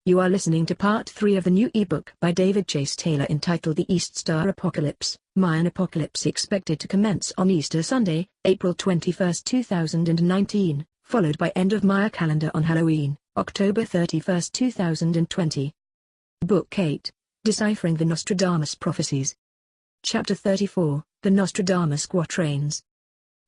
You are listening to part 3 of the new ebook by David Chase Taylor entitled The East Star Apocalypse, Mayan Apocalypse, expected to commence on Easter Sunday, April 21, 2019, followed by End of Maya calendar on Halloween, October 31, 2020. Book 8, Deciphering the Nostradamus Prophecies. Chapter 34, The Nostradamus Quatrains.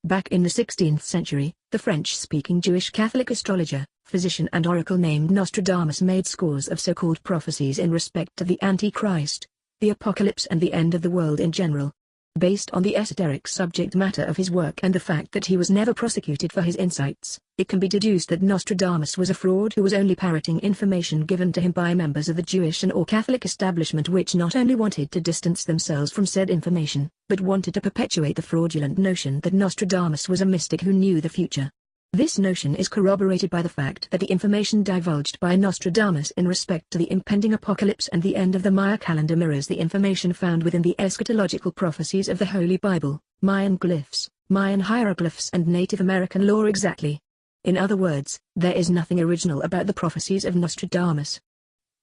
Back in the 16th century, the French-speaking Jewish Catholic astrologer, physician and oracle named Nostradamus made scores of so-called prophecies in respect to the Antichrist, the apocalypse and the end of the world in general. Based on the esoteric subject matter of his work and the fact that he was never prosecuted for his insights, it can be deduced that Nostradamus was a fraud who was only parroting information given to him by members of the Jewish and or Catholic establishment, which not only wanted to distance themselves from said information, but wanted to perpetuate the fraudulent notion that Nostradamus was a mystic who knew the future. This notion is corroborated by the fact that the information divulged by Nostradamus in respect to the impending apocalypse and the end of the Maya calendar mirrors the information found within the eschatological prophecies of the Holy Bible, Mayan glyphs, Mayan hieroglyphs and Native American lore exactly. In other words, there is nothing original about the prophecies of Nostradamus.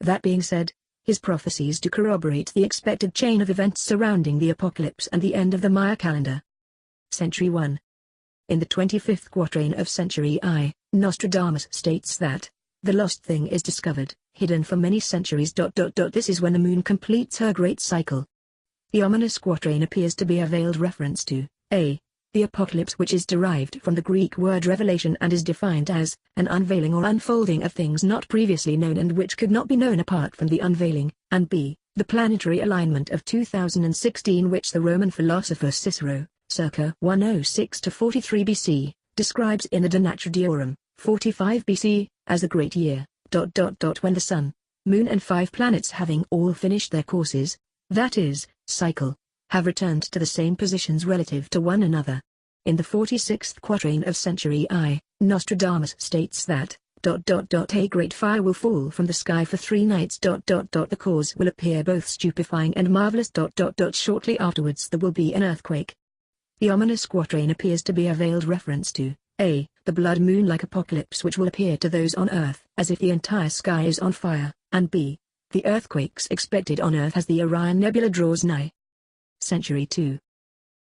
That being said, his prophecies do corroborate the expected chain of events surrounding the apocalypse and the end of the Maya calendar. Century 1. In the 25th quatrain of Century I, Nostradamus states that, the lost thing is discovered, hidden for many centuries. This is when the moon completes her great cycle. The ominous quatrain appears to be a veiled reference to, a. the apocalypse, which is derived from the Greek word revelation and is defined as, an unveiling or unfolding of things not previously known and which could not be known apart from the unveiling, and b. the planetary alignment of 2016, which the Roman philosopher Cicero, circa 106–43 BC, describes in the De Natura Deorum, 45 BC, as a great year, when the sun, moon and 5 planets having all finished their courses, that is, cycle, have returned to the same positions relative to one another. In the 46th quatrain of Century I, Nostradamus states that, a great fire will fall from the sky for 3 nights. The cause will appear both stupefying and marvelous. Shortly afterwards there will be an earthquake. The ominous quatrain appears to be a veiled reference to, a. the blood moon-like apocalypse which will appear to those on Earth as if the entire sky is on fire, and b. the earthquakes expected on Earth as the Orion Nebula draws nigh. Century 2.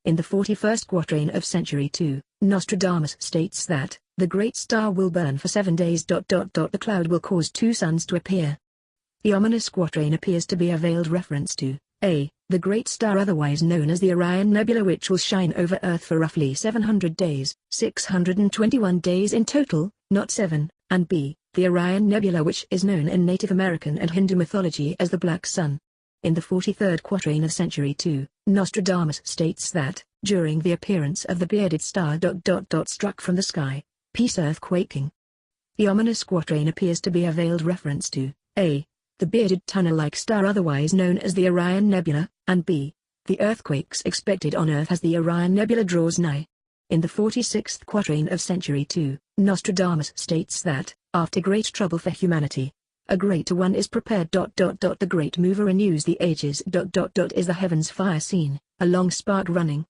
In the 41st quatrain of Century 2, Nostradamus states that, the great star will burn for 7 days. The cloud will cause 2 suns to appear. The ominous quatrain appears to be a veiled reference to, a. the great star otherwise known as the Orion Nebula, which will shine over Earth for roughly 700 days, 621 days in total, not 7, and b. the Orion Nebula, which is known in Native American and Hindu mythology as the Black Sun. In the 43rd quatrain of Century 2, Nostradamus states that, during the appearance of the bearded star struck from the sky, peace earthquaking. The ominous quatrain appears to be a veiled reference to, a. the bearded tunnel-like star otherwise known as the Orion Nebula, and b. the earthquakes expected on Earth as the Orion Nebula draws nigh. In the 46th quatrain of Century 2, Nostradamus states that, after great trouble for humanity, a greater one is prepared. The great mover renews the ages. Is the heavens fire scene, a long spark running.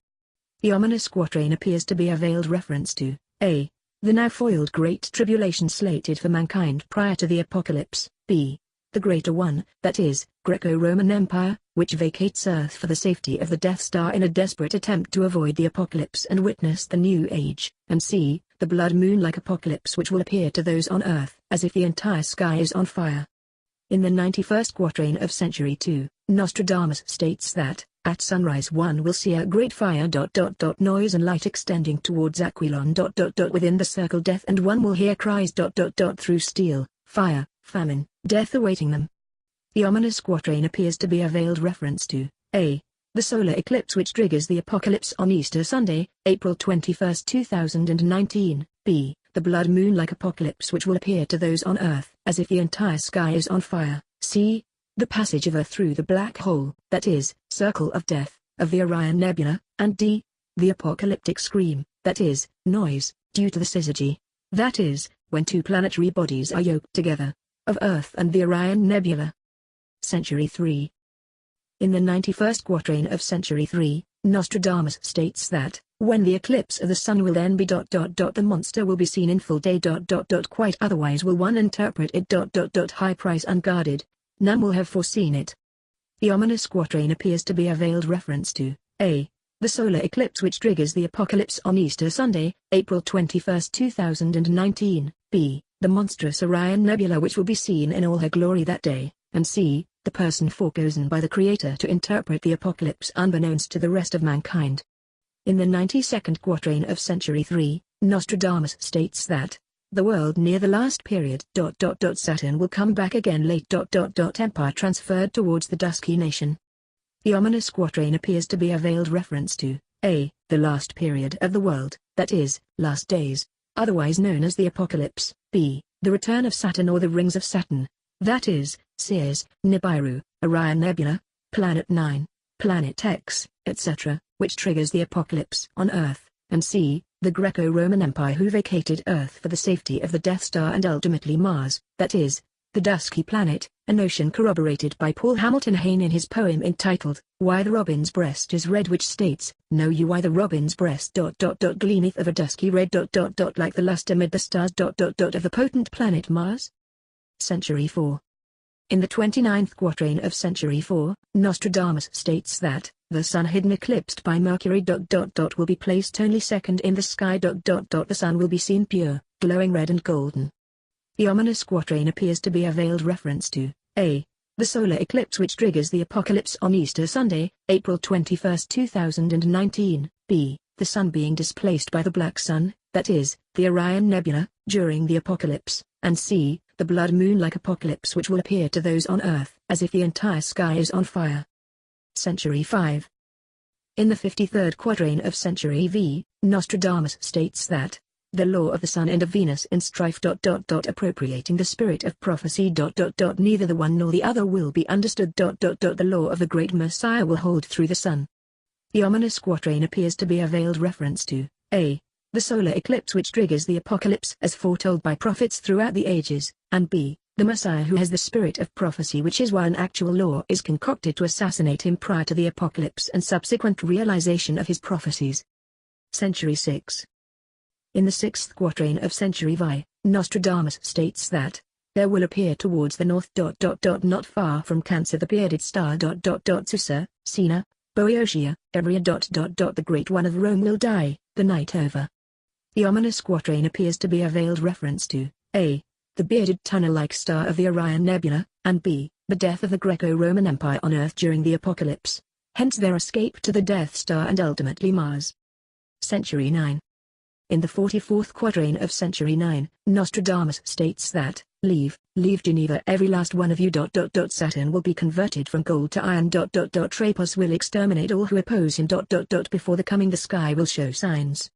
The ominous quatrain appears to be a veiled reference to, a. the now foiled great tribulation slated for mankind prior to the apocalypse, b. the greater one, that is, Greco-Roman Empire, which vacates Earth for the safety of the Death Star in a desperate attempt to avoid the apocalypse and witness the new age, and c. the blood moon-like apocalypse which will appear to those on Earth as if the entire sky is on fire. In the 91st quatrain of Century 2, Nostradamus states that, at sunrise one will see a great fire. Noise and light extending towards Aquilon. Within the circle death, and one will hear cries. Through steel, fire, famine, death awaiting them. The ominous quatrain appears to be a veiled reference to, a. the solar eclipse which triggers the apocalypse on Easter Sunday, April 21, 2019, b. the blood moon-like apocalypse which will appear to those on Earth as if the entire sky is on fire, c. the passage of Earth through the black hole, that is, circle of death, of the Orion Nebula, and d. the apocalyptic scream, that is, noise, due to the syzygy, that is, when 2 planetary bodies are yoked together, of Earth and the Orion Nebula. Century 3. In the 91st quatrain of Century 3, Nostradamus states that, When the eclipse of the sun will then be ... The monster will be seen in full day ... Quite otherwise will one interpret it ... High price unguarded. None will have foreseen it. The ominous quatrain appears to be a veiled reference to a. The solar eclipse which triggers the apocalypse on Easter Sunday, April 21, 2019, b. The monstrous Orion Nebula which will be seen in all her glory that day, and c. The person forechosen by the Creator to interpret the apocalypse unbeknownst to the rest of mankind. In the 92nd quatrain of Century 3, Nostradamus states that the world near the last period ... Saturn will come back again late ... Empire transferred towards the dusky nation. The ominous quatrain appears to be a veiled reference to a. The last period of the world, that is, last days, otherwise known as the apocalypse, b. The return of Saturn or the rings of Saturn, that is, Sears, Nibiru, Orion Nebula, Planet 9, Planet X, etc., which triggers the apocalypse on Earth, and c. The Greco-Roman Empire who vacated Earth for the safety of the Death Star and ultimately Mars, that is, the dusky planet, a notion corroborated by Paul Hamilton Hayne in his poem entitled, Why the Robin's Breast is Red, which states, Know you why the robin's breast ... gleameth of a dusky red ... like the lustre amid the stars ... of the potent planet Mars? Century 4. In the 29th quatrain of Century 4, Nostradamus states that the sun hidden eclipsed by Mercury ... will be placed only second in the sky ... The sun will be seen pure, glowing red and golden. The ominous quatrain appears to be a veiled reference to a. The solar eclipse which triggers the apocalypse on Easter Sunday, April 21, 2019, b. The sun being displaced by the black sun, that is, the Orion Nebula, during the apocalypse, and c. The blood moon-like apocalypse which will appear to those on Earth as if the entire sky is on fire. Century 5. In the 53rd quatrain of Century V, Nostradamus states that the law of the sun and of Venus in strife ... appropriating the spirit of prophecy ... neither the one nor the other will be understood ... The law of the great Messiah will hold through the sun. The ominous quatrain appears to be a veiled reference to a. The solar eclipse which triggers the apocalypse as foretold by prophets throughout the ages, and b. The Messiah who has the spirit of prophecy, which is why an actual law is concocted to assassinate him prior to the apocalypse and subsequent realization of his prophecies. Century 6. In the 6th quatrain of Century V, Nostradamus states that there will appear towards the north ... not far from Cancer the bearded star ... Susa, Sina, Boeotia, Ebria ... The Great One of Rome will die, the night over. The ominous quatrain appears to be a veiled reference to a. The bearded tunnel-like star of the Orion Nebula, and b. The death of the Greco-Roman Empire on Earth during the apocalypse, hence their escape to the Death Star and ultimately Mars. Century 9. In the 44th quatrain of Century 9, Nostradamus states that, Leave Geneva every last one of you ... Saturn will be converted from gold to iron ... Trapos will exterminate all who oppose him ... Before the coming the sky will show signs.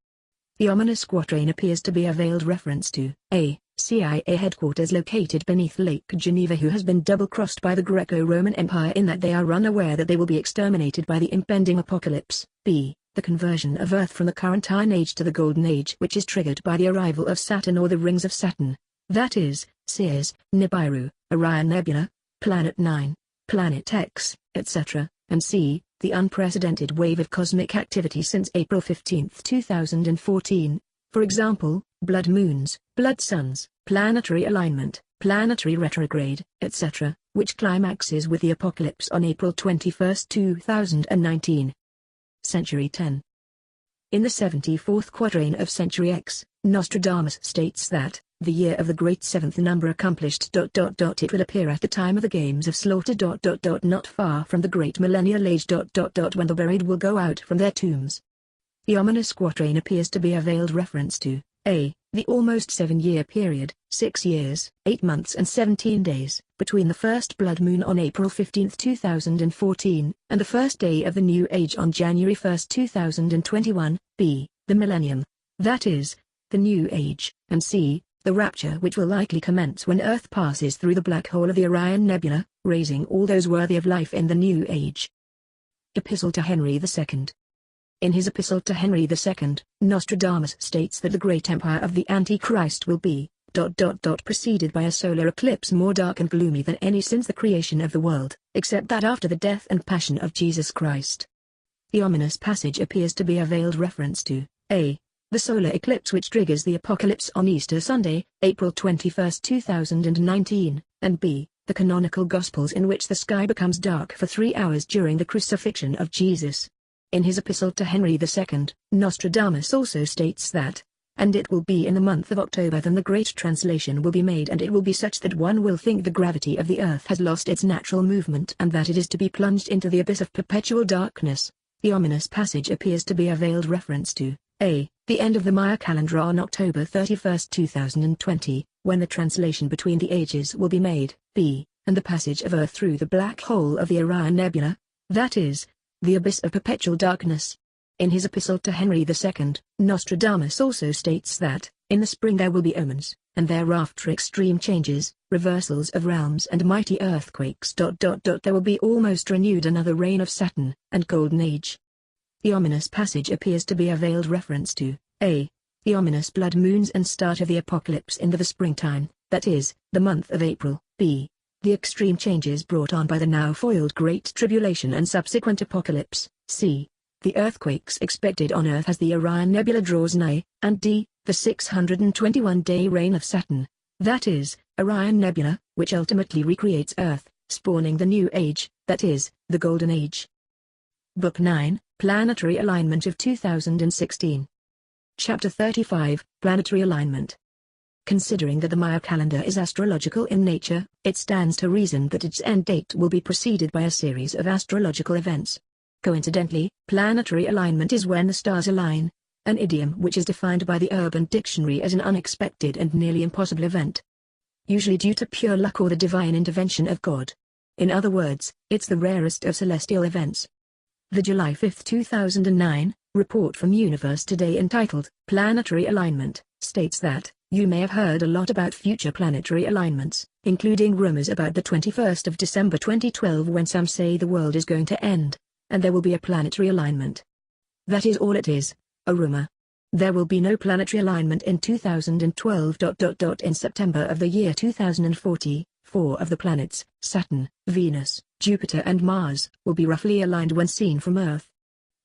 The ominous quatrain appears to be a veiled reference to a. CIA headquarters located beneath Lake Geneva who has been double-crossed by the Greco-Roman Empire in that they are unaware that they will be exterminated by the impending apocalypse, b. The conversion of Earth from the current Iron Age to the Golden Age which is triggered by the arrival of Saturn or the rings of Saturn, that is, Sears, Nibiru, Orion Nebula, Planet 9, Planet X, etc., and c. The unprecedented wave of cosmic activity since April 15, 2014, for example, blood moons, blood suns, planetary alignment, planetary retrograde, etc., which climaxes with the apocalypse on April 21, 2019. Century 10. In the 74th quatrain of Century X, Nostradamus states that the year of the great seventh number accomplished ... It will appear at the time of the games of slaughter ... Not far from the great millennial age ... When the buried will go out from their tombs. The ominous quatrain appears to be a veiled reference to a. The almost 7-year period, 6 years, 8 months and 17 days, between the first blood moon on April 15, 2014, and the first day of the new age on January 1, 2021, b. The millennium, that is, the new age, and c. The rapture which will likely commence when Earth passes through the black hole of the Orion Nebula, raising all those worthy of life in the new age. Epistle to Henry II. In his Epistle to Henry II, Nostradamus states that the great empire of the Antichrist will be ... preceded by a solar eclipse more dark and gloomy than any since the creation of the world, except that after the death and passion of Jesus Christ. The ominous passage appears to be a veiled reference to A. The solar eclipse which triggers the apocalypse on Easter Sunday, April 21, 2019, and B. The canonical Gospels in which the sky becomes dark for 3 hours during the crucifixion of Jesus. In his epistle to Henry II, Nostradamus also states that, "And it will be in the month of October then the great translation will be made, and it will be such that one will think the gravity of the earth has lost its natural movement and that it is to be plunged into the abyss of perpetual darkness." The ominous passage appears to be a veiled reference to A. The end of the Maya calendar on October 31, 2020, when the translation between the ages will be made, B. And the passage of Earth through the black hole of the Orion Nebula, that is, the abyss of perpetual darkness. In his epistle to Henry II, Nostradamus also states that, in the spring there will be omens, and thereafter extreme changes, reversals of realms and mighty earthquakes. There will be almost renewed another reign of Saturn, and Golden Age. The ominous passage appears to be a veiled reference to A. The ominous blood moons and start of the apocalypse in the springtime, that is, the month of April, B. The extreme changes brought on by the now foiled Great Tribulation and subsequent apocalypse, C. The earthquakes expected on Earth as the Orion Nebula draws nigh, and D. The 621-day reign of Saturn, that is, Orion Nebula, which ultimately recreates Earth, spawning the new age, that is, the Golden Age. Book 9, Planetary Alignment of 2016. Chapter 35, Planetary Alignment. Considering that the Maya calendar is astrological in nature, it stands to reason that its end date will be preceded by a series of astrological events. Coincidentally, planetary alignment is when the stars align, an idiom which is defined by the Urban Dictionary as an unexpected and nearly impossible event. Usually due to pure luck or the divine intervention of God. In other words, it's the rarest of celestial events. The July 5, 2009, report from Universe Today entitled, Planetary Alignment, states that, you may have heard a lot about future planetary alignments, including rumors about the 21st of December 2012 when some say the world is going to end, and there will be a planetary alignment. That is all it is, a rumor. There will be no planetary alignment in 2012. In September of the year 2040, 4 of the planets, Saturn, Venus, Jupiter and Mars, will be roughly aligned when seen from Earth.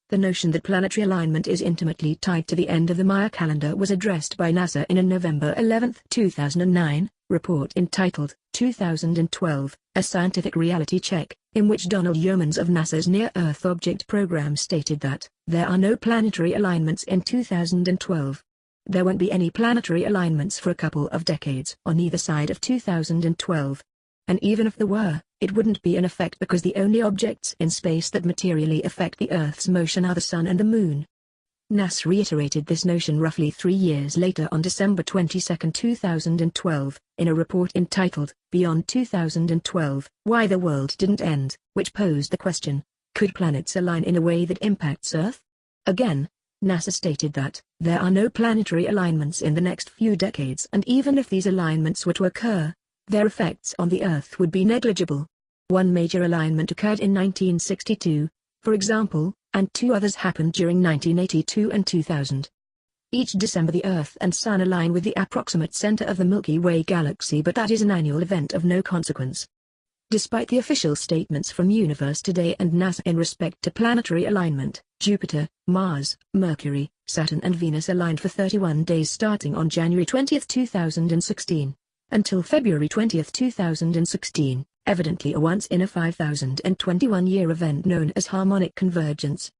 The notion that planetary alignment is intimately tied to the end of the Maya calendar was addressed by NASA in a November 11, 2009, report entitled, 2012, A Scientific Reality Check, in which Donald Yeomans of NASA's Near-Earth Object Program stated that, there are no planetary alignments in 2012. There won't be any planetary alignments for a couple of decades on either side of 2012. And even if there were, it wouldn't be in effect because the only objects in space that materially affect the Earth's motion are the Sun and the Moon. NASA reiterated this notion roughly 3 years later on December 22, 2012, in a report entitled, Beyond 2012, Why the World Didn't End, which posed the question, could planets align in a way that impacts Earth? Again, NASA stated that, there are no planetary alignments in the next few decades, and even if these alignments were to occur, their effects on the Earth would be negligible. One major alignment occurred in 1962, for example, and 2 others happened during 1982 and 2000. Each December the Earth and Sun align with the approximate center of the Milky Way galaxy, but that is an annual event of no consequence. Despite the official statements from Universe Today and NASA in respect to planetary alignment, Jupiter, Mars, Mercury, Saturn and Venus aligned for 31 days starting on January 20, 2016. Until February 20, 2016, evidently a once-in-a-5021-year event known as harmonic convergence.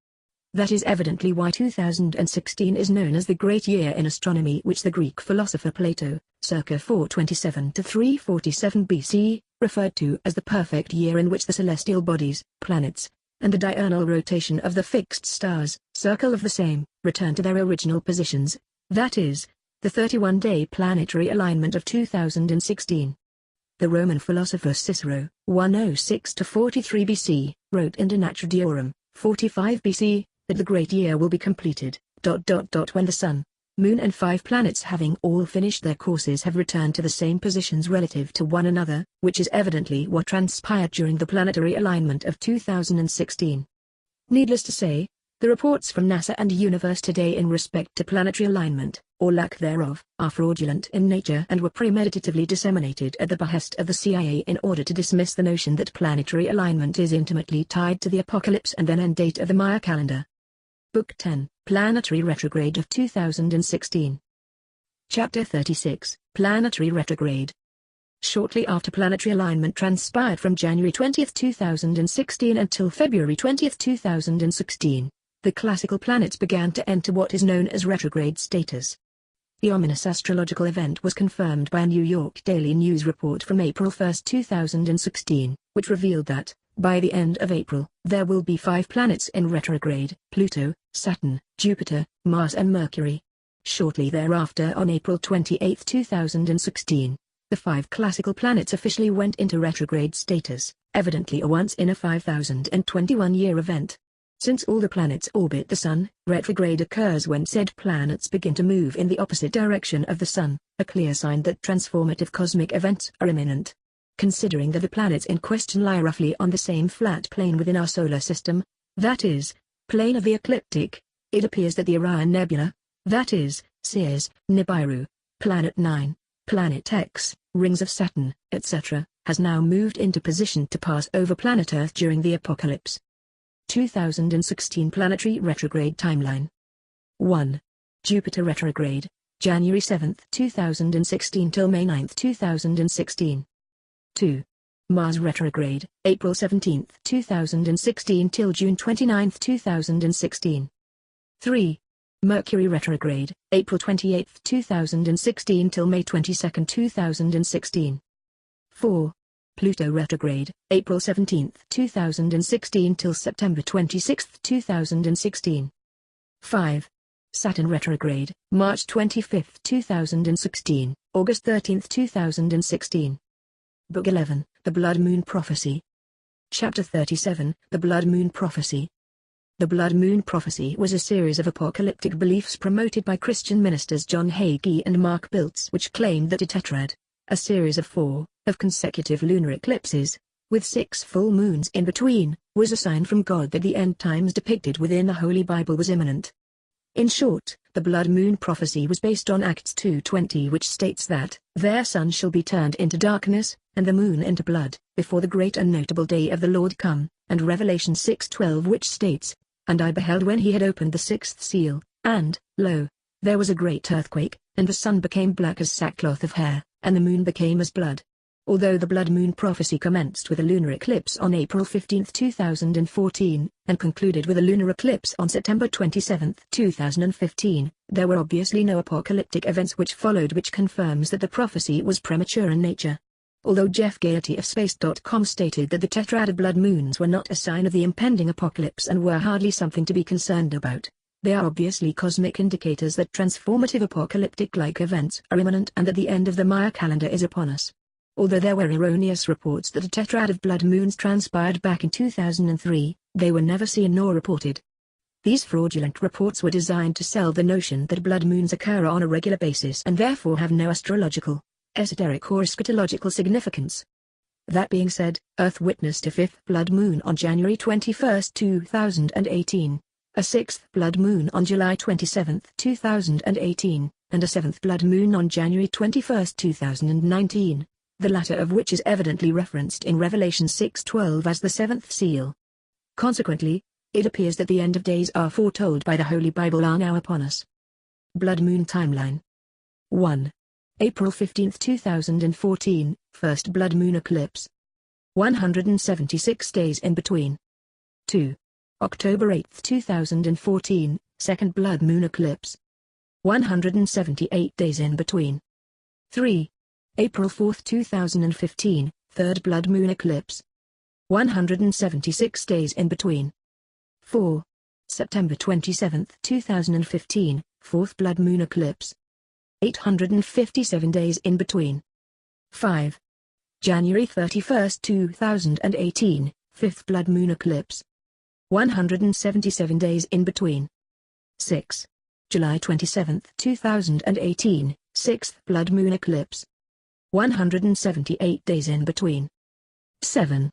That is evidently why 2016 is known as the Great Year in astronomy, which the Greek philosopher Plato, circa 427 to 347 BC, referred to as the perfect year in which the celestial bodies, planets, and the diurnal rotation of the fixed stars, circle of the same, return to their original positions, that is, the 31-day planetary alignment of 2016. The Roman philosopher Cicero, 106–43 BC, wrote in De Natura Deorum, 45 BC, that the great year will be completed, when the Sun, Moon and 5 planets having all finished their courses have returned to the same positions relative to one another, which is evidently what transpired during the planetary alignment of 2016. Needless to say, the reports from NASA and Universe Today in respect to planetary alignment, or lack thereof, are fraudulent in nature and were premeditatively disseminated at the behest of the CIA in order to dismiss the notion that planetary alignment is intimately tied to the apocalypse and then end date of the Maya calendar. Book 10, Planetary Retrograde of 2016. Chapter 36, Planetary Retrograde. Shortly after planetary alignment transpired from January 20, 2016 until February 20, 2016, the classical planets began to enter what is known as retrograde status. The ominous astrological event was confirmed by a New York Daily News report from April 1, 2016, which revealed that, by the end of April, there will be 5 planets in retrograde: Pluto, Saturn, Jupiter, Mars and Mercury. Shortly thereafter, on April 28, 2016, the 5 classical planets officially went into retrograde status, evidently a once-in-a-5,021-year event. Since all the planets orbit the Sun, retrograde occurs when said planets begin to move in the opposite direction of the Sun, a clear sign that transformative cosmic events are imminent. Considering that the planets in question lie roughly on the same flat plane within our solar system, that is, plane of the ecliptic, it appears that the Orion Nebula, that is, Sirius, Nibiru, Planet 9, Planet X, rings of Saturn, etc., has now moved into position to pass over planet Earth during the apocalypse. 2016 Planetary Retrograde Timeline. 1. Jupiter Retrograde, January 7, 2016 till May 9, 2016. 2. Mars Retrograde, April 17, 2016 till June 29, 2016. 3. Mercury Retrograde, April 28, 2016 till May 22, 2016. 4. Pluto Retrograde, April 17, 2016 till September 26, 2016. 5. Saturn Retrograde, March 25, 2016, August 13, 2016. Book 11, The Blood Moon Prophecy. Chapter 37, The Blood Moon Prophecy. The Blood Moon Prophecy was a series of apocalyptic beliefs promoted by Christian ministers John Hagee and Mark Biltz, which claimed that a tetrad, a series of 4, of consecutive lunar eclipses, with 6 full moons in between, was a sign from God that the end times depicted within the Holy Bible was imminent. In short, the blood moon prophecy was based on Acts 2:20, which states that, "Their sun shall be turned into darkness, and the moon into blood, before the great and notable day of the Lord come," and Revelation 6:12, which states, "And I beheld when he had opened the 6th seal, and, lo, there was a great earthquake, and the sun became black as sackcloth of hair, and the moon became as blood." Although the blood moon prophecy commenced with a lunar eclipse on April 15, 2014, and concluded with a lunar eclipse on September 27, 2015, there were obviously no apocalyptic events which followed, which confirms that the prophecy was premature in nature. Although Jeff Gaiety of Space.com stated that the tetrad of blood moons were not a sign of the impending apocalypse and were hardly something to be concerned about, they are obviously cosmic indicators that transformative apocalyptic-like events are imminent and that the end of the Maya calendar is upon us. Although there were erroneous reports that a tetrad of blood moons transpired back in 2003, they were never seen nor reported. These fraudulent reports were designed to sell the notion that blood moons occur on a regular basis and therefore have no astrological, esoteric or eschatological significance. That being said, Earth witnessed a 5th blood moon on January 21, 2018, a 6th blood moon on July 27, 2018, and a 7th blood moon on January 21, 2019. The latter of which is evidently referenced in Revelation 6:12 as the 7th seal. Consequently, it appears that the end of days are foretold by the Holy Bible are now upon us. Blood Moon Timeline. 1. April 15, 2014, First Blood Moon Eclipse. 176 days in between. 2. October 8, 2014, Second Blood Moon Eclipse. 178 days in between. 3. April 4, 2015, Third Blood Moon Eclipse. 176 days in between. 4. September 27, 2015, Fourth Blood Moon Eclipse. 857 days in between. 5. January 31, 2018, Fifth Blood Moon Eclipse. 177 days in between. 6. July 27, 2018, Sixth Blood Moon Eclipse. 178 days in between. 7.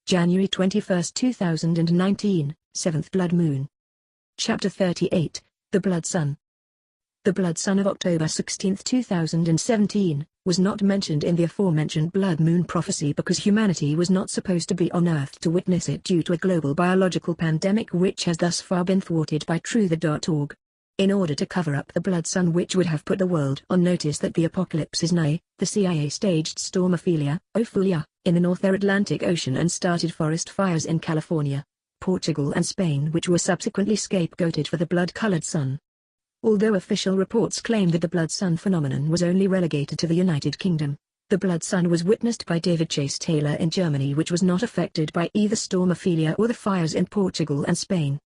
January 21, 2019, Seventh Blood Moon. Chapter 38, The Blood Sun. The blood sun of October 16, 2017, was not mentioned in the aforementioned blood moon prophecy because humanity was not supposed to be on Earth to witness it due to a global biological pandemic which has thus far been thwarted by Truth.org. In order to cover up the blood sun which would have put the world on notice that the apocalypse is nigh, the CIA staged Storm Ophelia, in the North Atlantic Ocean and started forest fires in California, Portugal and Spain which were subsequently scapegoated for the blood-colored sun. Although official reports claim that the blood sun phenomenon was only relegated to the United Kingdom, the blood sun was witnessed by David Chase Taylor in Germany which was not affected by either Storm Ophelia or the fires in Portugal and Spain.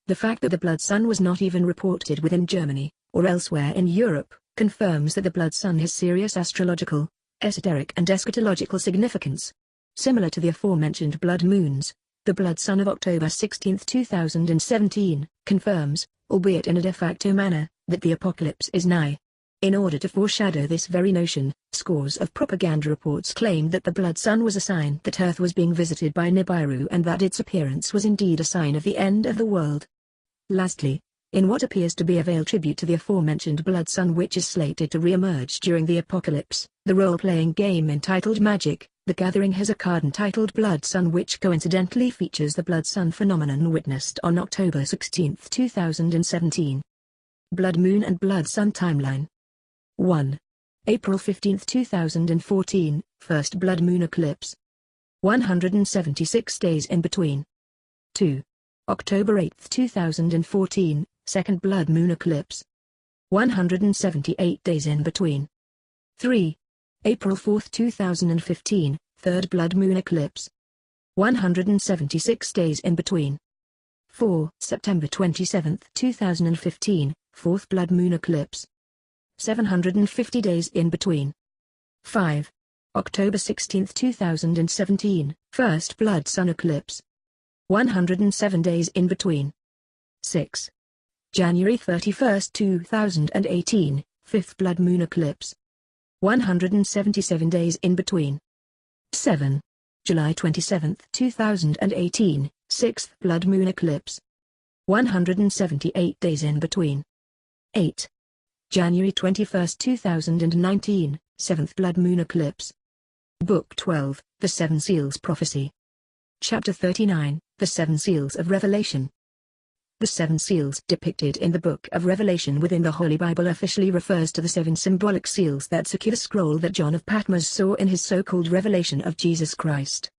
The fact that the blood sun was not even reported within Germany, or elsewhere in Europe, confirms that the blood sun has serious astrological, esoteric and eschatological significance. Similar to the aforementioned blood moons, the blood sun of October 16, 2017, confirms, albeit in a de facto manner, that the apocalypse is nigh. In order to foreshadow this very notion, scores of propaganda reports claimed that the blood sun was a sign that Earth was being visited by Nibiru and that its appearance was indeed a sign of the end of the world. Lastly, in what appears to be a veiled tribute to the aforementioned blood sun which is slated to re-emerge during the apocalypse, the role-playing game entitled Magic, the Gathering has a card entitled Blood Sun which coincidentally features the blood sun phenomenon witnessed on October 16, 2017. Blood Moon and Blood Sun Timeline. 1. April 15, 2014, First Blood Moon Eclipse. 176 days in between. 2. October 8, 2014, Second Blood Moon Eclipse. 178 days in between. 3. April 4, 2015, Third Blood Moon Eclipse. 176 days in between. 4. September 27, 2015, Fourth Blood Moon Eclipse. 750 days in between. 5. October 16, 2017, First Blood Sun Eclipse. 107 days in between. 6. January 31, 2018, Fifth Blood Moon Eclipse. 177 days in between. 7. July 27, 2018, Sixth Blood Moon Eclipse. 178 days in between. 8. January 21, 2019, Seventh Blood Moon Eclipse. Book 12, The Seven Seals Prophecy. Chapter 39, The Seven Seals of Revelation. The seven seals depicted in the Book of Revelation within the Holy Bible officially refers to the seven symbolic seals that secure the scroll that John of Patmos saw in his so-called revelation of Jesus Christ.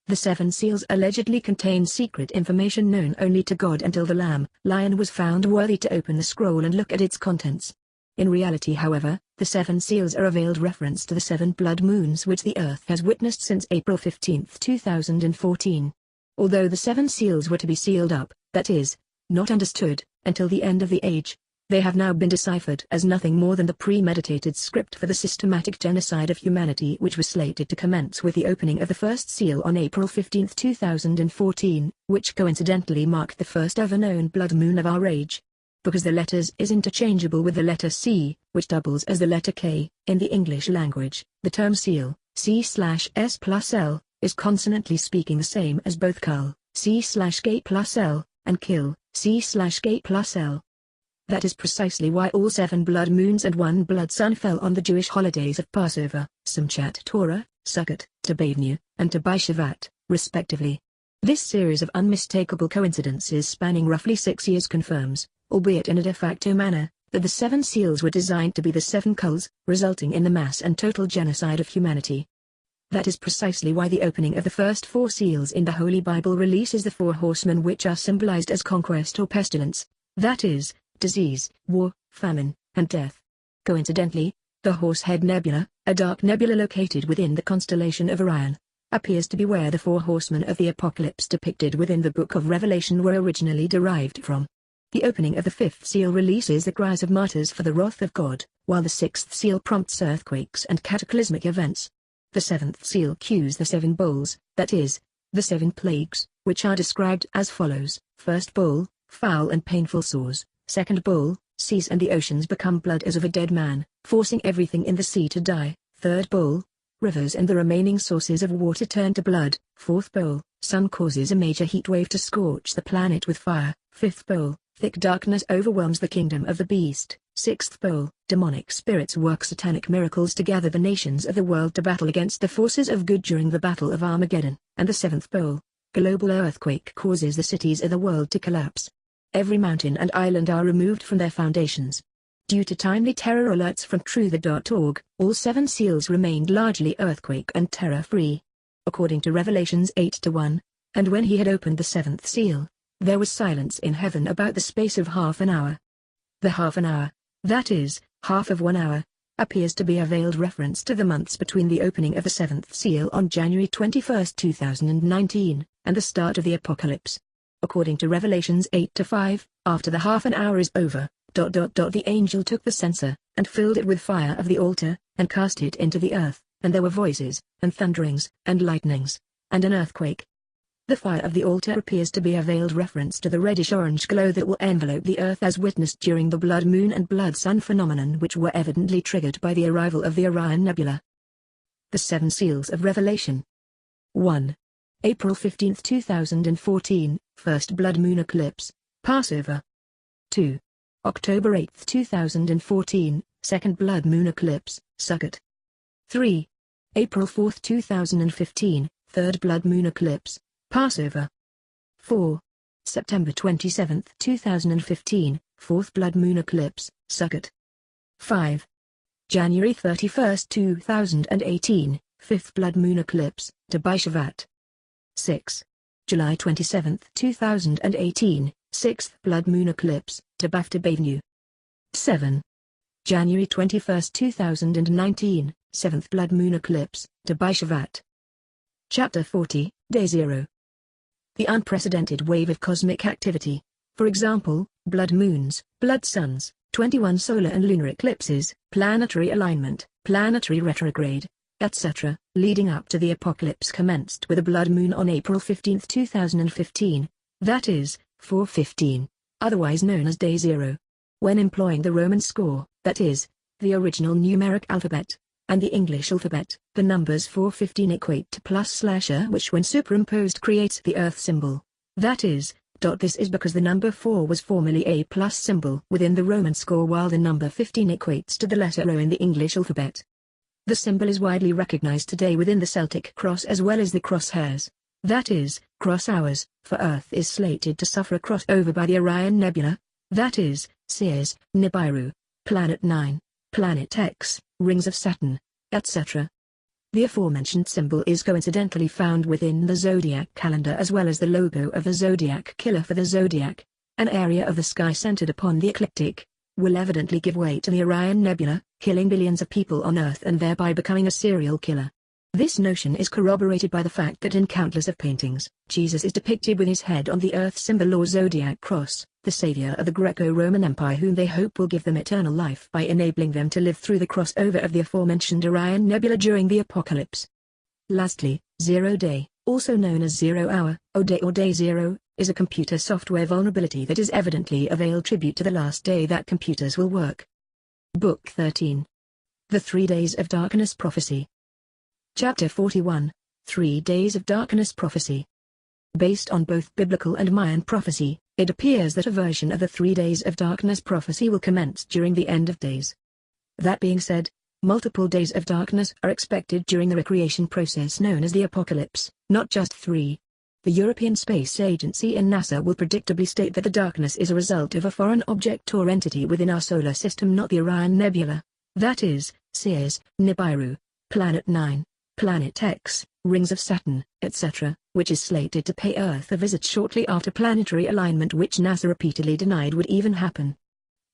The seven seals allegedly contain secret information known only to God until the lion was found worthy to open the scroll and look at its contents. In reality, however, the seven seals are a veiled reference to the seven blood moons which the Earth has witnessed since April 15, 2014. Although the seven seals were to be sealed up, that is, not understood, until the end of the age, they have now been deciphered as nothing more than the premeditated script for the systematic genocide of humanity which was slated to commence with the opening of the first seal on April 15, 2014, which coincidentally marked the first ever known blood moon of our age. Because the letters is interchangeable with the letter C, which doubles as the letter K, in the English language, the term seal, C/S plus L, is consonantly speaking the same as both cull, C/K plus L, and kill, C/K plus L. That is precisely why all seven blood moons and one blood sun fell on the Jewish holidays of Passover, Simchat Torah, Sukkot, Tebavnu, and Tobai Shavat, respectively. This series of unmistakable coincidences spanning roughly 6 years confirms, albeit in a de facto manner, that the seven seals were designed to be the seven culls, resulting in the mass and total genocide of humanity. That is precisely why the opening of the first 4 seals in the Holy Bible releases the 4 horsemen which are symbolized as conquest or pestilence, that is, disease, war, famine, and death. Coincidentally, the Horsehead Nebula, a dark nebula located within the constellation of Orion, appears to be where the 4 horsemen of the apocalypse depicted within the Book of Revelation were originally derived from. The opening of the 5th seal releases the cries of martyrs for the wrath of God, while the 6th seal prompts earthquakes and cataclysmic events. The 7th seal cues the 7 bowls, that is, the 7 plagues, which are described as follows: First bowl, foul and painful sores; second bowl, seas and the oceans become blood as of a dead man, forcing everything in the sea to die; third bowl, rivers and the remaining sources of water turn to blood; fourth bowl, sun causes a major heat wave to scorch the planet with fire; fifth bowl, thick darkness overwhelms the kingdom of the beast; Sixth pole, demonic spirits work satanic miracles to gather the nations of the world to battle against the forces of good during the Battle of Armageddon. And the seventh pole, global earthquake causes the cities of the world to collapse. Every mountain and island are removed from their foundations. Due to timely terror alerts from truth.org, all seven seals remained largely earthquake and terror-free. According to Revelations 8:1, and when he had opened the seventh seal, there was silence in heaven about the space of half an hour. The half an hour, that is, half of 1 hour, appears to be a veiled reference to the months between the opening of the seventh seal on January 21, 2019, and the start of the apocalypse. According to Revelations 8:5, after the half an hour is over, the angel took the censer, and filled it with fire of the altar, and cast it into the earth, and there were voices, and thunderings, and lightnings, and an earthquake. The fire of the altar appears to be a veiled reference to the reddish-orange glow that will envelope the earth as witnessed during the blood moon and blood sun phenomenon, which were evidently triggered by the arrival of the Orion Nebula. The Seven Seals of Revelation. 1. April 15, 2014, First Blood Moon Eclipse, Passover. 2. October 8, 2014, Second Blood Moon Eclipse, Sukkot. 3. April 4, 2015, Third Blood Moon Eclipse, Passover. 4. September 27, 2015, Fourth Blood Moon Eclipse, Sukkot. 5. January 31, 2018, Fifth Blood Moon Eclipse, Tobi Shavat. 6. July 27, 2018, Sixth Blood Moon Eclipse, Tabafta Bavenu. 7. January 21, 2019, Seventh Blood Moon Eclipse, Tobi Shavat. Chapter 40, Day 0. The unprecedented wave of cosmic activity, for example, blood moons, blood suns, 21 solar and lunar eclipses, planetary alignment, planetary retrograde, etc., leading up to the apocalypse commenced with a blood moon on April 15, 2015, that is, 415, otherwise known as Day 0. When employing the Roman score, that is, the original numeric alphabet, and the English alphabet, the numbers 415 equate to +/, which when superimposed creates the Earth symbol. That is, this is because the number 4 was formerly a plus symbol within the Roman score, while the number 15 equates to the letter O in the English alphabet. The symbol is widely recognized today within the Celtic cross as well as the crosshairs. That is, cross hours, for Earth is slated to suffer a crossover by the Orion Nebula. That is, Sears, Nibiru, Planet 9, Planet X, Rings of Saturn, etc. The aforementioned symbol is coincidentally found within the zodiac calendar as well as the logo of the zodiac killer, for the zodiac, an area of the sky centered upon the ecliptic, will evidently give way to the Orion Nebula, killing billions of people on Earth and thereby becoming a serial killer. This notion is corroborated by the fact that in countless of paintings, Jesus is depicted with his head on the Earth symbol or zodiac cross, the savior of the Greco-Roman Empire whom they hope will give them eternal life by enabling them to live through the crossover of the aforementioned Orion Nebula during the apocalypse. Lastly, 0 Day, also known as 0 Hour, or Day 0, is a computer software vulnerability that is evidently a veiled tribute to the last day that computers will work. Book 13. The 3 Days of Darkness Prophecy. Chapter 41, 3 Days of Darkness Prophecy. Based on both biblical and Mayan prophecy, it appears that a version of the 3 Days of Darkness prophecy will commence during the end of days. That being said, multiple days of darkness are expected during the recreation process known as the apocalypse, not just 3. The European Space Agency and NASA will predictably state that the darkness is a result of a foreign object or entity within our solar system, not the Orion Nebula. That is, Sears, Nibiru, Planet 9, Planet X, Rings of Saturn, etc., which is slated to pay Earth a visit shortly after planetary alignment, which NASA repeatedly denied would even happen.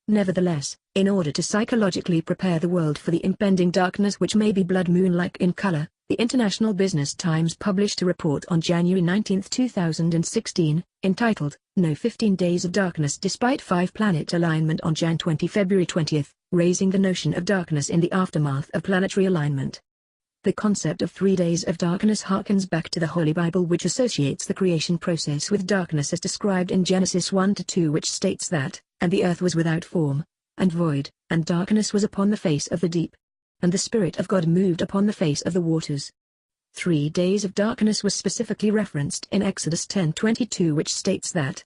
Nevertheless, in order to psychologically prepare the world for the impending darkness which may be blood moon-like in color, the International Business Times published a report on January 19, 2016, entitled, No 15 Days of Darkness Despite 5-Planet Alignment on Jan 20 February 20, raising the notion of darkness in the aftermath of planetary alignment. The concept of 3 days of darkness harkens back to the Holy Bible, which associates the creation process with darkness as described in Genesis 1-2, which states that, and the earth was without form, and void, and darkness was upon the face of the deep. And the Spirit of God moved upon the face of the waters. 3 days of darkness was specifically referenced in Exodus 10:22, which states that,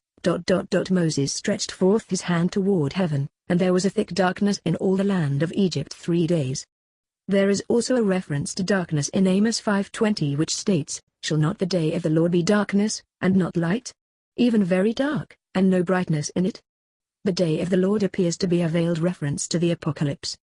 Moses stretched forth his hand toward heaven, and there was a thick darkness in all the land of Egypt 3 days. There is also a reference to darkness in Amos 5:20 which states, "Shall not the day of the Lord be darkness, and not light? Even very dark, and no brightness in it?" The day of the Lord appears to be a veiled reference to the Apocalypse.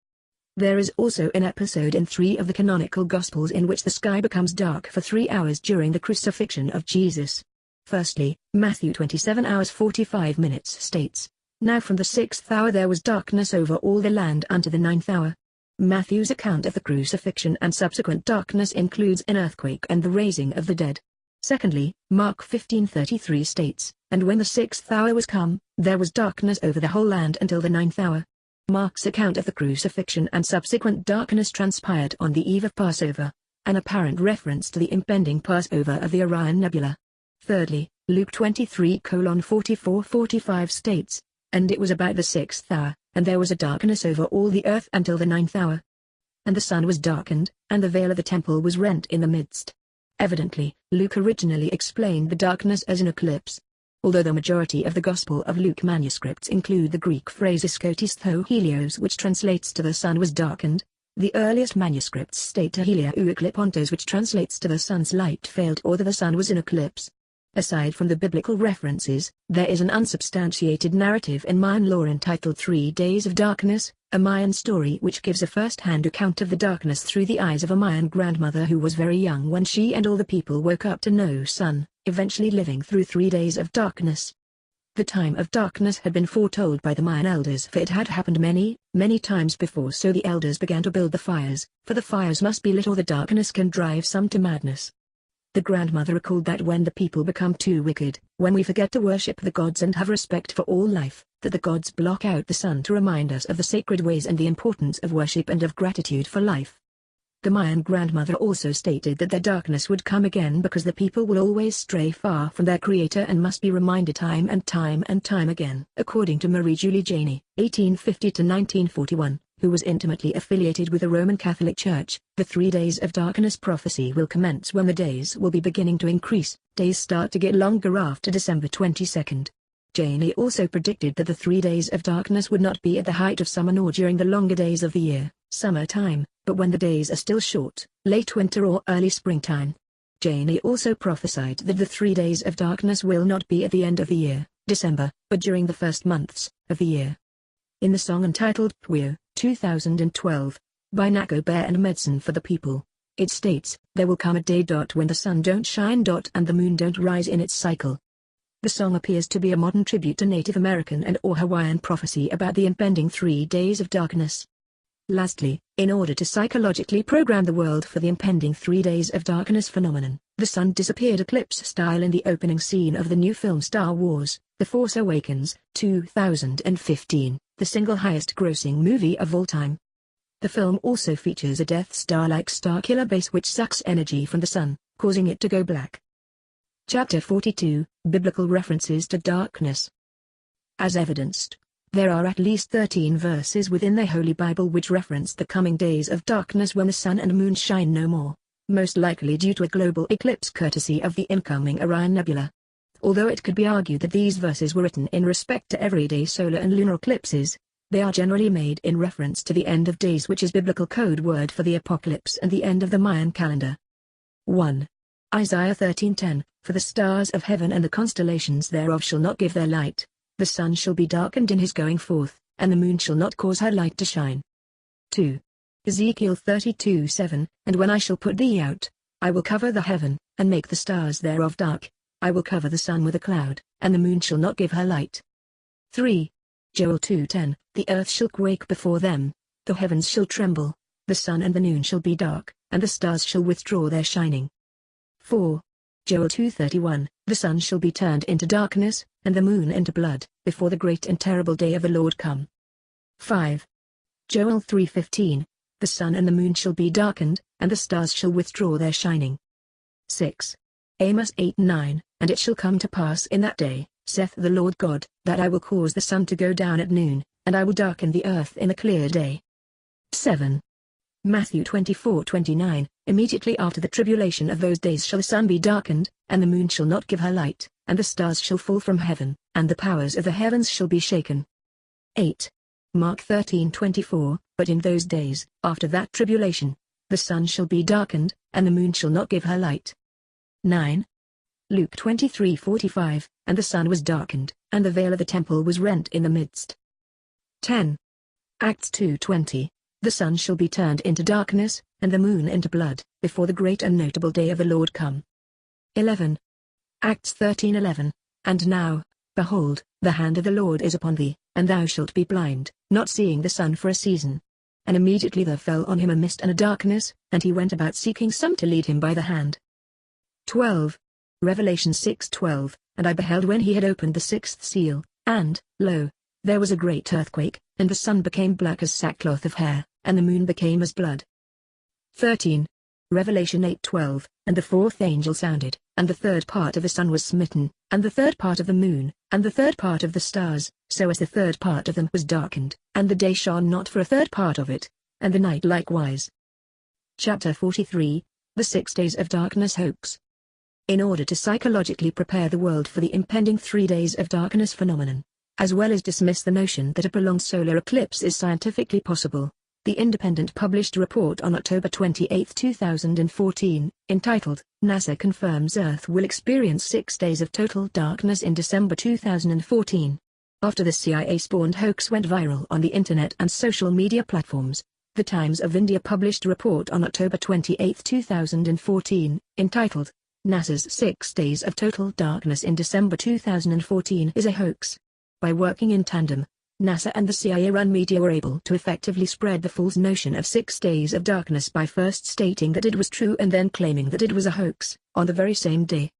There is also an episode in 3 of the canonical Gospels in which the sky becomes dark for 3 hours during the crucifixion of Jesus. Firstly, Matthew 27 hours 45 minutes states, "Now from the 6th hour there was darkness over all the land unto the 9th hour. Matthew's account of the crucifixion and subsequent darkness includes an earthquake and the raising of the dead. Secondly, Mark 15:33 states, "And when the 6th hour was come, there was darkness over the whole land until the 9th hour. Mark's account of the crucifixion and subsequent darkness transpired on the eve of Passover, an apparent reference to the impending Passover of the Orion Nebula. Thirdly, Luke 23:44-45 states, "And it was about the 6th hour, and there was a darkness over all the earth until the 9th hour. And the sun was darkened, and the veil of the temple was rent in the midst." Evidently, Luke originally explained the darkness as an eclipse. Although the majority of the Gospel of Luke manuscripts include the Greek phrase iskotis tho helios which translates to "the sun was darkened," the earliest manuscripts state to helia ou eklippontos which translates to "the sun's light failed" or that the sun was in eclipse. Aside from the biblical references, there is an unsubstantiated narrative in Mayan lore entitled 3 Days of Darkness, a Mayan story which gives a first-hand account of the darkness through the eyes of a Mayan grandmother who was very young when she and all the people woke up to no sun, eventually living through 3 days of darkness. The time of darkness had been foretold by the Mayan elders for it had happened many, many times before, so the elders began to build the fires, for the fires must be lit or the darkness can drive some to madness. The grandmother recalled that when the people become too wicked, when we forget to worship the gods and have respect for all life, that the gods block out the sun to remind us of the sacred ways and the importance of worship and of gratitude for life. The Mayan grandmother also stated that their darkness would come again because the people will always stray far from their creator and must be reminded time and time again. According to Marie-Julie Janey, 1850-1941, who was intimately affiliated with the Roman Catholic Church, the 3 days of darkness prophecy will commence when the days will be beginning to increase. Days start to get longer after December 22. Janey also predicted that the 3 days of darkness would not be at the height of summer nor during the longer days of the year, summertime, but when the days are still short, late winter or early springtime. Janey also prophesied that the 3 days of darkness will not be at the end of the year, December, but during the first months of the year. In the song entitled Puyo, 2012, by Nago Bear and Medicine for the People, it states, "There will come a day when the sun don't shine and the moon don't rise in its cycle." The song appears to be a modern tribute to Native American and or Hawaiian prophecy about the impending 3 days of darkness. Lastly, in order to psychologically program the world for the impending 3 days of darkness phenomenon, the sun disappeared eclipse style in the opening scene of the new film Star Wars, The Force Awakens, 2015, the single highest-grossing movie of all time. The film also features a Death Star-like star-killer base which sucks energy from the sun, causing it to go black. Chapter 42, Biblical References to Darkness. As evidenced, there are at least 13 verses within the Holy Bible which reference the coming days of darkness when the sun and moon shine no more, most likely due to a global eclipse courtesy of the incoming Orion Nebula. Although it could be argued that these verses were written in respect to everyday solar and lunar eclipses, they are generally made in reference to the end of days, which is biblical code word for the apocalypse and the end of the Mayan calendar. 1. Isaiah 13:10, "For the stars of heaven and the constellations thereof shall not give their light. The sun shall be darkened in his going forth, and the moon shall not cause her light to shine." 2. Ezekiel 32:7, "And when I shall put thee out, I will cover the heaven, and make the stars thereof dark. I will cover the sun with a cloud, and the moon shall not give her light." 3. Joel 2:10, "The earth shall quake before them, the heavens shall tremble, the sun and the moon shall be dark, and the stars shall withdraw their shining." 4. Joel 2:31, "The sun shall be turned into darkness, and the moon into blood, before the great and terrible day of the Lord come." 5. Joel 3:15, "The sun and the moon shall be darkened, and the stars shall withdraw their shining." 6. Amos 8:9, "And it shall come to pass in that day, saith the Lord God, that I will cause the sun to go down at noon, and I will darken the earth in a clear day." 7. Matthew 24:29, "Immediately after the tribulation of those days shall the sun be darkened, and the moon shall not give her light, and the stars shall fall from heaven, and the powers of the heavens shall be shaken. 8. Mark 13:24, but in those days, after that tribulation, the sun shall be darkened, and the moon shall not give her light. 9. Luke 23:45, and the sun was darkened, and the veil of the temple was rent in the midst. 10. Acts 2:20, the sun shall be turned into darkness, and the moon into blood, before the great and notable day of the Lord come. 11. Acts 13:11, and now, behold, the hand of the Lord is upon thee, and thou shalt be blind, not seeing the sun for a season. And immediately there fell on him a mist and a darkness, and he went about seeking some to lead him by the hand. 12. Revelation 6:12, and I beheld when he had opened the sixth seal, and, lo, there was a great earthquake, and the sun became black as sackcloth of hair, and the moon became as blood. 13. Revelation 8:12, and the fourth angel sounded, and the third part of the sun was smitten, and the third part of the moon, and the third part of the stars, so as the third part of them was darkened, and the day shone not for a third part of it, and the night likewise. Chapter 43, The 6 Days of Darkness Hoax. In order to psychologically prepare the world for the impending 3 days of darkness phenomenon, as well as dismiss the notion that a prolonged solar eclipse is scientifically possible, The Independent published a report on October 28, 2014, entitled, NASA Confirms Earth Will Experience 6 Days of Total Darkness in December 2014. After the CIA-spawned hoax went viral on the internet and social media platforms, The Times of India published a report on October 28, 2014, entitled, NASA's 6 Days of Total Darkness in December 2014 is a hoax. By working in tandem, NASA and the CIA-run media were able to effectively spread the false notion of 6 days of darkness by first stating that it was true and then claiming that it was a hoax, on the very same day.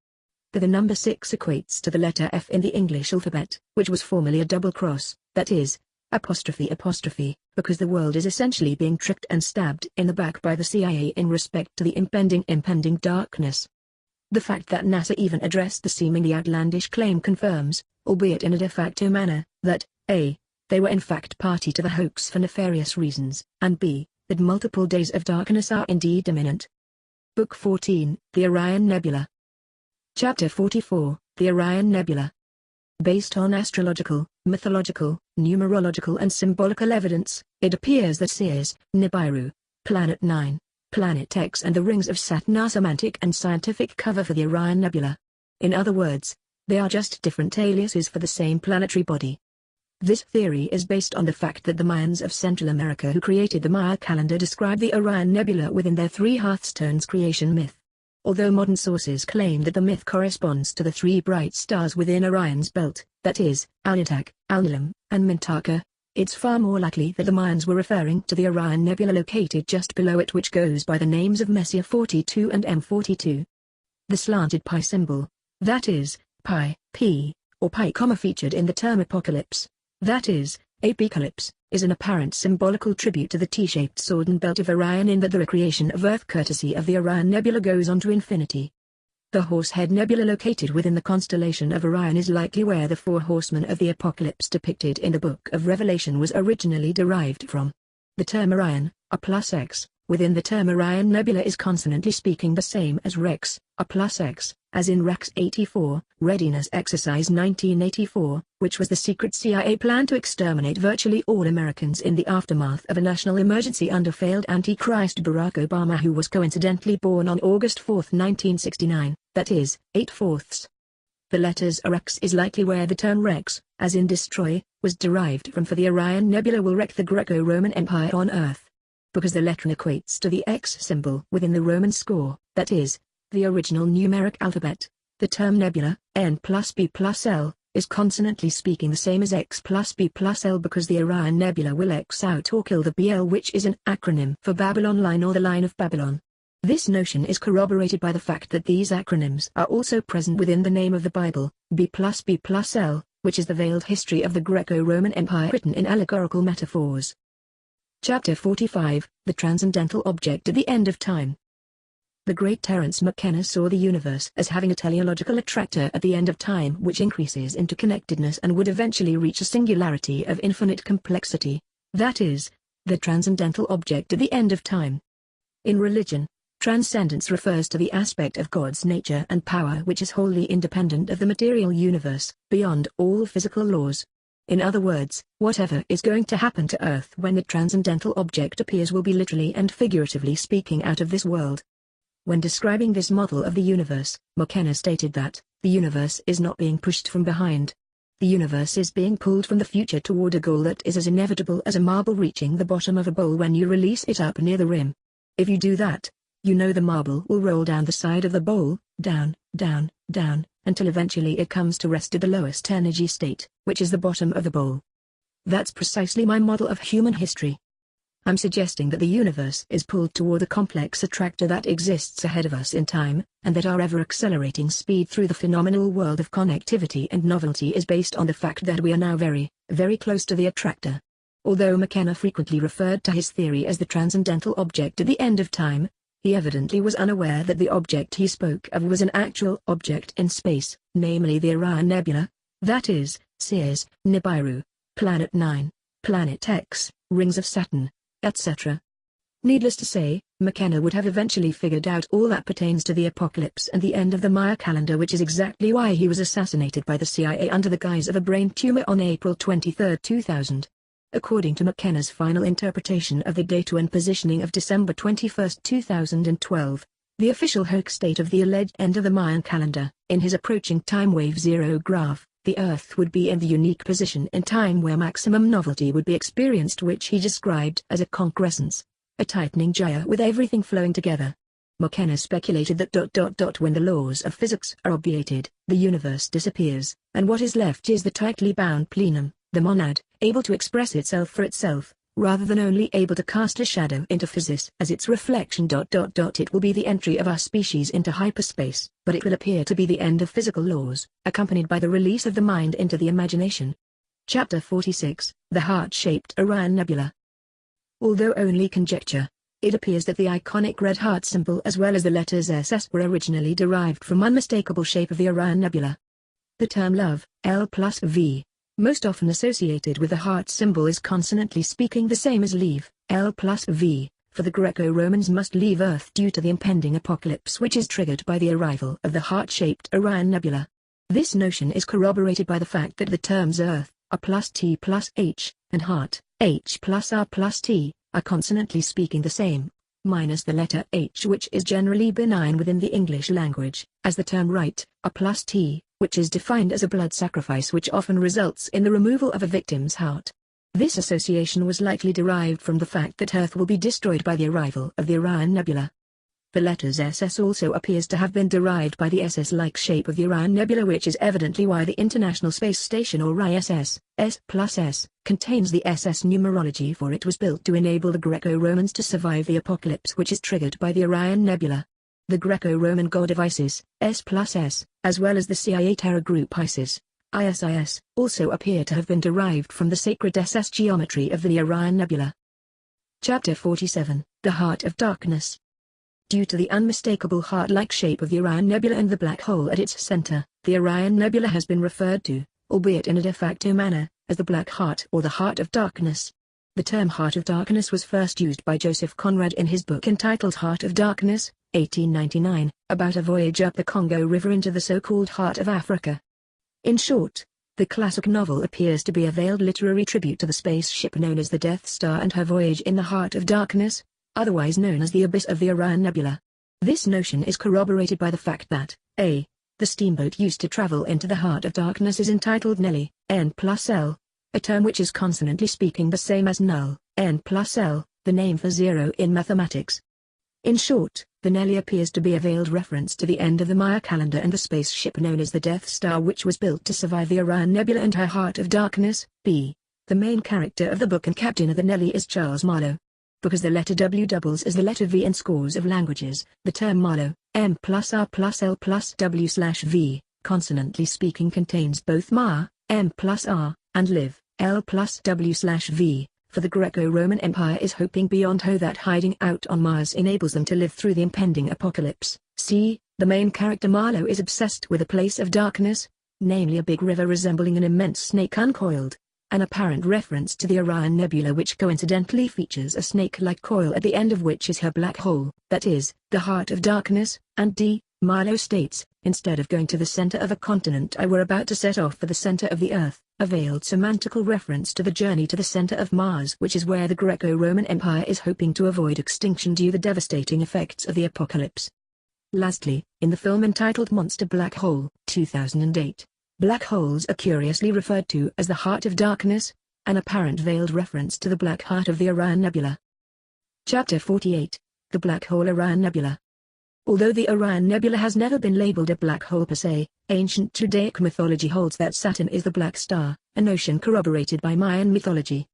The number 6 equates to the letter F in the English alphabet, which was formerly a double cross, that is, apostrophe, because the world is essentially being tricked and stabbed in the back by the CIA in respect to the impending darkness. The fact that NASA even addressed the seemingly outlandish claim confirms, albeit in a de facto manner, that, A, they were in fact party to the hoax for nefarious reasons, and B, that multiple days of darkness are indeed imminent. Book 14, The Orion Nebula. Chapter 44, The Orion Nebula. Based on astrological, mythological, numerological and symbolical evidence, it appears that Sirius, Nibiru, Planet 9, Planet X and the rings of Saturn are semantic and scientific cover for the Orion Nebula. In other words, they are just different aliases for the same planetary body. This theory is based on the fact that the Mayans of Central America who created the Maya calendar describe the Orion Nebula within their 3 hearthstones creation myth. Although modern sources claim that the myth corresponds to the 3 bright stars within Orion's belt, that is, Alnitak, Alnilam, and Mintaka, it's far more likely that the Mayans were referring to the Orion Nebula located just below it, which goes by the names of Messier 42 and M42. The slanted pi symbol, that is, pi, p, or pi comma featured in the term apocalypse, that is, apocalypse, is an apparent symbolical tribute to the T-shaped sword and belt of Orion in that the recreation of Earth courtesy of the Orion Nebula goes on to infinity. The Horsehead Nebula located within the constellation of Orion is likely where the 4 horsemen of the apocalypse depicted in the Book of Revelation was originally derived from. The term Orion, A plus X, within the term Orion Nebula is consonantly speaking the same as Rex, A plus X, as in Rex 84, Readiness Exercise 1984, which was the secret CIA plan to exterminate virtually all Americans in the aftermath of a national emergency under failed Antichrist Barack Obama, who was coincidentally born on August 4, 1969, that is, 8/4. The letters Rex is likely where the term Rex, as in destroy, was derived from, for the Orion Nebula will wreck the Greco-Roman Empire on Earth. Because the letter equates to the X symbol within the Roman score, that is, the original numeric alphabet, the term nebula, N plus B plus L, is consonantly speaking the same as X plus B plus L because the Orion Nebula will X out or kill the BL, which is an acronym for Babylon Line or the Line of Babylon. This notion is corroborated by the fact that these acronyms are also present within the name of the Bible, B plus L, which is the veiled history of the Greco-Roman Empire written in allegorical metaphors. Chapter 45, The Transcendental Object at the End of Time. The great Terence McKenna saw the universe as having a teleological attractor at the end of time which increases into connectedness and would eventually reach a singularity of infinite complexity, that is, the transcendental object at the end of time. In religion, Transcendence refers to the aspect of God's nature and power which is wholly independent of the material universe, beyond all physical laws. In other words, whatever is going to happen to Earth when the transcendental object appears will be literally and figuratively speaking out of this world. When describing this model of the universe, McKenna stated that, the universe is not being pushed from behind. The universe is being pulled from the future toward a goal that is as inevitable as a marble reaching the bottom of a bowl when you release it up near the rim. If you do that, you know the marble will roll down the side of the bowl, down, down, down, until eventually it comes to rest at the lowest energy state, which is the bottom of the bowl. That's precisely my model of human history. I'm suggesting that the universe is pulled toward a complex attractor that exists ahead of us in time, and that our ever-accelerating speed through the phenomenal world of connectivity and novelty is based on the fact that we are now very, very close to the attractor. Although McKenna frequently referred to his theory as the transcendental object at the end of time, he evidently was unaware that the object he spoke of was an actual object in space, namely the Orion Nebula, that is, Ceres, Nibiru, Planet 9, Planet X, rings of Saturn, etc. Needless to say, McKenna would have eventually figured out all that pertains to the apocalypse and the end of the Maya calendar, which is exactly why he was assassinated by the CIA under the guise of a brain tumor on April 23, 2000. According to McKenna's final interpretation of the date and positioning of December 21, 2012, the official hoax date of the alleged end of the Mayan calendar, in his approaching time wave zero graph, the Earth would be in the unique position in time where maximum novelty would be experienced, which he described as a concrescence, a tightening gyre with everything flowing together. McKenna speculated that when the laws of physics are obviated, the universe disappears, and what is left is the tightly bound plenum, the monad, able to express itself for itself, rather than only able to cast a shadow into physis as its reflection. It will be the entry of our species into hyperspace, but it will appear to be the end of physical laws, accompanied by the release of the mind into the imagination. Chapter 46, The Heart-Shaped Orion Nebula. Although only conjecture, it appears that the iconic red heart symbol as well as the letters SS were originally derived from unmistakable shape of the Orion Nebula. The term love, L+V, most often associated with the heart symbol, is consonantly speaking the same as leave, L+V, for the Greco-Romans must leave Earth due to the impending apocalypse which is triggered by the arrival of the heart-shaped Orion Nebula. This notion is corroborated by the fact that the terms Earth, R+T+H, and heart, H+R+T, are consonantly speaking the same, minus the letter H, which is generally benign within the English language, as the term right, R+T, which is defined as a blood sacrifice which often results in the removal of a victim's heart. This association was likely derived from the fact that Earth will be destroyed by the arrival of the Orion Nebula. The letters SS also appears to have been derived by the SS-like shape of the Orion Nebula, which is evidently why the International Space Station, or ISS, S+S, contains the SS numerology, for it was built to enable the Greco-Romans to survive the apocalypse which is triggered by the Orion Nebula. The Greco-Roman god of Isis, S+S, as well as the CIA terror group ISIS, ISIS, also appear to have been derived from the sacred SS geometry of the Orion Nebula. Chapter 47, The Heart of Darkness. Due to the unmistakable heart-like shape of the Orion Nebula and the black hole at its center, the Orion Nebula has been referred to, albeit in a de facto manner, as the Black Heart or the Heart of Darkness. The term Heart of Darkness was first used by Joseph Conrad in his book entitled Heart of Darkness, 1899, about a voyage up the Congo River into the so-called Heart of Africa. In short, the classic novel appears to be a veiled literary tribute to the spaceship known as the Death Star and her voyage in the Heart of Darkness, otherwise known as the abyss of the Orion Nebula. This notion is corroborated by the fact that, a. the steamboat used to travel into the Heart of Darkness is entitled Nelly, N+L, a term which is consonantly speaking the same as null, N+L, the name for zero in mathematics. In short, the Nelly appears to be a veiled reference to the end of the Maya calendar and the spaceship known as the Death Star, which was built to survive the Orion Nebula and her Heart of Darkness. b. the main character of the book and captain of the Nelly is Charles Marlowe. Because the letter W doubles as the letter V in scores of languages, the term Marlowe, M+R+L+W/V, consonantly speaking contains both Ma, M+R, and live, L+W/V, for the Greco-Roman Empire is hoping beyond Ho that hiding out on Mars enables them to live through the impending apocalypse. C. The main character Marlowe is obsessed with a place of darkness, namely a big river resembling an immense snake uncoiled. an apparent reference to the Orion Nebula, which coincidentally features a snake-like coil at the end of which is her black hole, that is, the heart of darkness, and D. Milo states, instead of going to the center of a continent I were about to set off for the center of the Earth, a veiled semantical reference to the journey to the center of Mars, which is where the Greco-Roman Empire is hoping to avoid extinction due to the devastating effects of the apocalypse. Lastly, in the film entitled Monster Black Hole, 2008, black holes are curiously referred to as the heart of darkness, an apparent veiled reference to the black heart of the Orion Nebula. Chapter 48, The Black Hole Orion Nebula. Although the Orion Nebula has never been labeled a black hole per se, ancient Judaic mythology holds that Saturn is the black star, a notion corroborated by Mayan mythology.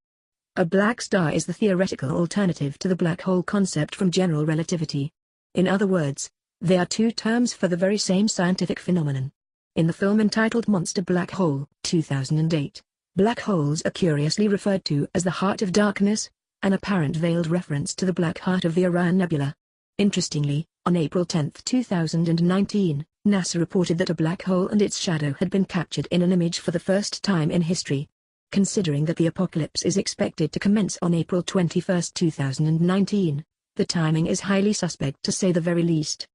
A black star is the theoretical alternative to the black hole concept from general relativity. In other words, they are two terms for the very same scientific phenomenon. In the film entitled Monster Black Hole, 2008, black holes are curiously referred to as the heart of darkness, an apparent veiled reference to the black heart of the Orion Nebula. Interestingly, on April 10, 2019, NASA reported that a black hole and its shadow had been captured in an image for the first time in history. Considering that the apocalypse is expected to commence on April 21, 2019, the timing is highly suspect to say the very least.